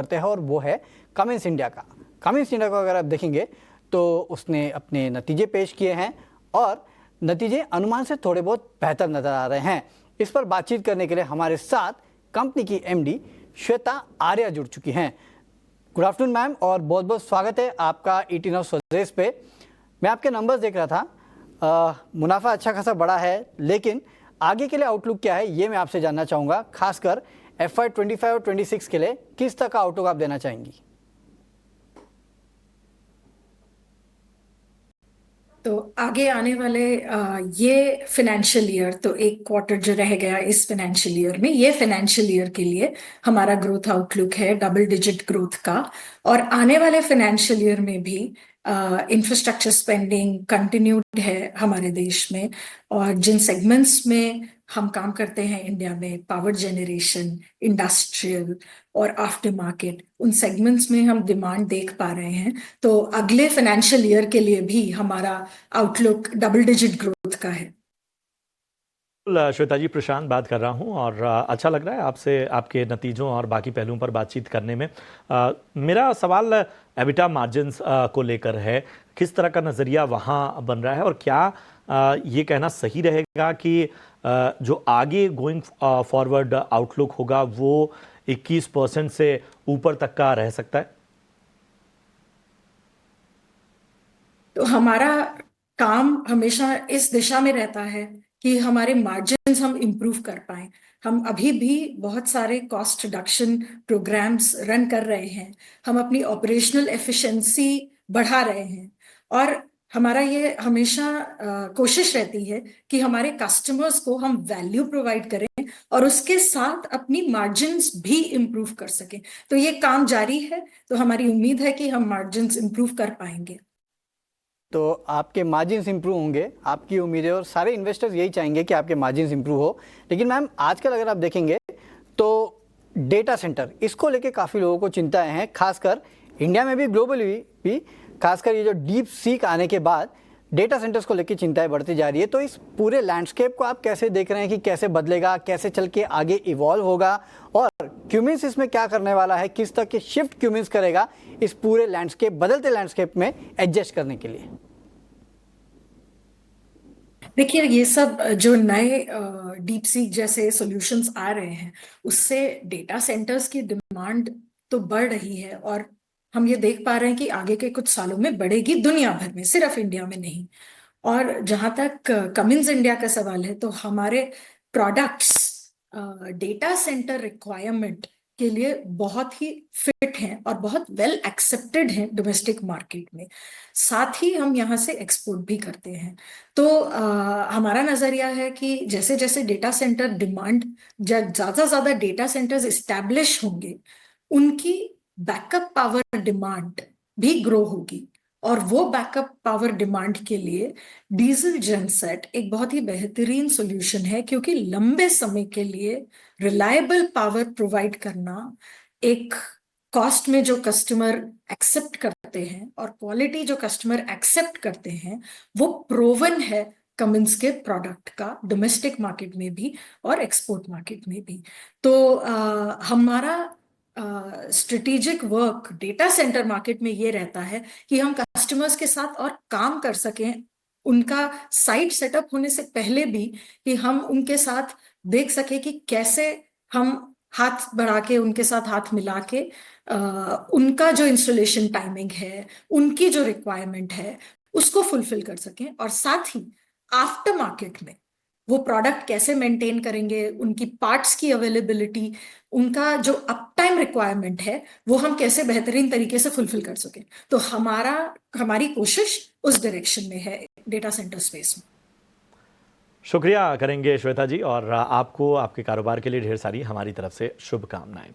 करते हैं और वो है कमिंस इंडिया का। कमिंस इंडिया को अगर आप देखेंगे तो उसने अपने नतीजे पेश किए हैं और नतीजे अनुमान से थोड़े बहुत बेहतर नजर आ रहे हैं। इस पर बातचीत करने के लिए हमारे साथ कंपनी की एमडी श्वेता आर्या जुड़ चुकी हैं। गुड आफ्टरनून मैम, और बहुत बहुत स्वागत है आपका ईटी नाउ स्वदेश पे। मैं आपके नंबर्स देख रहा था, मुनाफा अच्छा खासा बड़ा है, लेकिन आगे के लिए आउटलुक क्या है ये मैं आपसे जानना चाहूँगा। खासकर FY25 और 26 के लिए किस तरह का आउटलुक आप देना चाहेंगी? तो आगे आने वाले ये फाइनेंशियल ईयर, तो एक क्वार्टर जो रह गया इस फाइनेंशियल ईयर में, ये फाइनेंशियल ईयर के लिए हमारा ग्रोथ आउटलुक है डबल डिजिट ग्रोथ का। और आने वाले फाइनेंशियल ईयर में भी इंफ्रास्ट्रक्चर स्पेंडिंग कंटिन्यूड है हमारे देश में। और जिन सेगमेंट्स में हम काम करते हैं इंडिया में, पावर जनरेशन, इंडस्ट्रियल और आफ्टर मार्केट, उन सेगमेंट्स में हम डिमांड देख पा रहे हैं। तो अगले फाइनेंशियल ईयर के लिए भी हमारा आउटलुक डबल डिजिट ग्रोथ का है। श्वेता जी, प्रशांत बात कर रहा हूं और अच्छा लग रहा है आपसे आपके नतीजों और बाकी पहलुओं पर बातचीत करने में। मेरा सवाल एबिटा मार्जिन्स को लेकर है। किस तरह का नज़रिया वहां बन रहा है और क्या ये कहना सही रहेगा कि जो आगे गोइंग फॉरवर्ड आउटलुक होगा वो 21% से ऊपर तक का रह सकता है? तो हमारा काम हमेशा इस दिशा में रहता है कि हमारे मार्जिन्स हम इम्प्रूव कर पाए। हम अभी भी बहुत सारे कॉस्ट रिडक्शन प्रोग्राम्स रन कर रहे हैं। हम अपनी ऑपरेशनल एफिशिएंसी बढ़ा रहे हैं। और हमारा ये हमेशा कोशिश रहती है कि हमारे कस्टमर्स को हम वैल्यू प्रोवाइड करें और उसके साथ अपनी मार्जिन्स भी इम्प्रूव कर सकें। तो ये काम जारी है। तो हमारी उम्मीद है कि हम मार्जिन्स इम्प्रूव कर पाएंगे। तो आपके मार्जिन्स इंप्रूव होंगे, आपकी उम्मीद है, और सारे इन्वेस्टर्स यही चाहेंगे कि आपके मार्जिन्स इंप्रूव हो। लेकिन मैम, आजकल अगर आप देखेंगे तो डेटा सेंटर, इसको लेके काफ़ी लोगों को चिंताएं हैं, खासकर इंडिया में भी, ग्लोबली भी। खासकर ये जो डीप सीक आने के बाद डेटा सेंटर्स को लेकर चिंताएं बढ़ती जा रही है। तो इस पूरे लैंडस्केप को आप कैसे देख रहे हैं कि कैसे बदलेगा, कैसे चल के आगे इवॉल्व होगा, और क्यूमिंस इसमें क्या करने वाला है, किस तरह के शिफ्ट क्यूमिंस करेगा इस पूरे लैंडस्केप, बदलते लैंडस्केप में एडजस्ट करने के लिए? देखिए, ये सब जो नए डीप सीक जैसे सॉल्यूशंस आ रहे हैं, उससे डेटा सेंटर्स की डिमांड तो बढ़ रही है। और हम ये देख पा रहे हैं कि आगे के कुछ सालों में बढ़ेगी दुनिया भर में, सिर्फ इंडिया में नहीं। और जहां तक कमिंस इंडिया का सवाल है, तो हमारे प्रोडक्ट्स डेटा सेंटर रिक्वायरमेंट के लिए बहुत ही फिट हैं और बहुत वेल एक्सेप्टेड हैं डोमेस्टिक मार्केट में। साथ ही हम यहाँ से एक्सपोर्ट भी करते हैं। तो हमारा नजरिया है कि जैसे जैसे डेटा सेंटर डिमांड, जब ज्यादा ज्यादा डेटा सेंटर्स इस्टेब्लिश होंगे, उनकी बैकअप पावर डिमांड भी ग्रो होगी। और वो बैकअप पावर डिमांड के लिए डीजल जनसेट एक बहुत ही बेहतरीन सॉल्यूशन है, क्योंकि लंबे समय के लिए रिलायबल पावर प्रोवाइड करना, एक कॉस्ट में जो कस्टमर एक्सेप्ट करते हैं और क्वालिटी जो कस्टमर एक्सेप्ट करते हैं, वो प्रोवन है कमिंस के प्रोडक्ट का, डोमेस्टिक मार्केट में भी और एक्सपोर्ट मार्केट में भी। तो हमारा strategic work data centre market में ये रहता है कि हम कस्टमर्स के साथ और काम कर सकें, उनका साइट सेटअप होने से पहले भी, कि हम उनके साथ देख सके कि कैसे हम हाथ बढ़ा के, उनके साथ हाथ मिला के उनका जो इंस्टॉलेशन टाइमिंग है, उनकी जो रिक्वायरमेंट है, उसको फुलफिल कर सकें। और साथ ही आफ्टर मार्केट में वो प्रोडक्ट कैसे मेंटेन करेंगे, उनकी पार्ट्स की अवेलेबिलिटी, उनका जो अप टाइम रिक्वायरमेंट है, वो हम कैसे बेहतरीन तरीके से फुलफिल कर सकें। तो हमारी कोशिश उस डायरेक्शन में है डेटा सेंटर स्पेस में। शुक्रिया करेंगे श्वेता जी, और आपको आपके कारोबार के लिए ढेर सारी हमारी तरफ से शुभकामनाएं।